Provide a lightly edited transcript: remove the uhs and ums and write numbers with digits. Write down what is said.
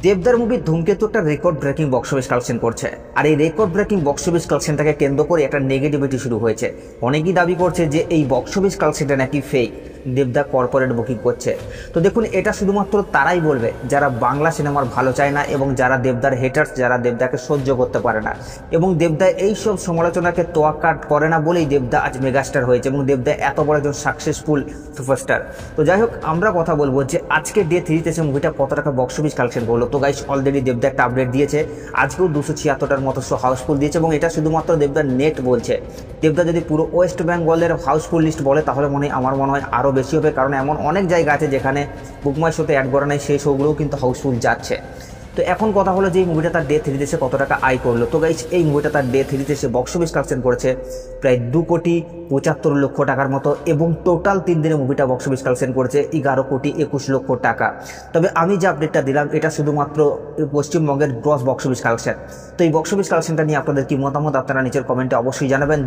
দেবদার মুভি ধূমকেতু একটা record breaking box office collection করছে, আর এই রেকর্ড ব্রেকিং বক্স অফিস কালেকশনটাকে কেন্দ্র করে একটা নেগেটিভিটি শুরু হয়েছে। অনেকেই দাবি করছে যে এই বক্স অফিস কালেকশনটা নাকি ফেক, দেবদা কর্পোরেট বুকিং করছে। তো দেখুন, এটা শুধুমাত্র তারাই বলবে যারা বাংলা সিনেমার ভালো চায় না এবং যারা দেবদার হেটার্স, যারা দেবদাকে সহ্য করতে পারে না। এবং দেবদা এইসব সমালোচনাকে তোয়াক্কা করে না বলেই দেবদা আজ মেগাস্টার হয়েছে এবং দেবদা এত বড় একজন সাকসেসফুল সুপারস্টার। তো যাই হোক, আমরা কথা বলবো যে আজকে ডে 3 তে মুভিটা কত টাকা বক্স অফিস কালেকশন করলো। তো গাইস, অলরেডি দেবদা একটা আপডেট দিয়েছে, আজকেও 276টার মতো শো হাউসফুল দিয়েছে এবং এটা শুধুমাত্র দেবদার নেট বলছে। দেবদা যদি পুরো ওয়েস্ট বেঙ্গলের হাউসফুল লিস্ট বলে তাহলে আমার মনে হয় আরও বেশি হবে, কারণ এমন অনেক জায়গা আছে যেখানে বুকমাই শোতে অ্যাড করা নেই, সেই শোগুলোও কিন্তু হাউসফুল যাচ্ছে। তো এখন কথা হলো যে এই মুভিটা তার ডে 3 সে কত টাকা আয় করলো। তো গাইস, এই মুভিটা তার ডে 3 সে বক্স অফিস কালেকশন করেছে প্রায় 2,75,00,000 টাকার মতো এবং টোটাল 3 দিনে মুভিটা বক্স অফিস কালেকশন করেছে 11,21,00,000 টাকা। তবে আমি যে আপডেটটা দিলাম এটা শুধুমাত্র পশ্চিমবঙ্গের গ্রস বক্স অফিস কালেকশন। তো এই বক্স অফিস কালেকশনটা নিয়ে আপনাদের কি মতামত, আপনারা নিচের কমেন্টে অবশ্যই জানাবেন।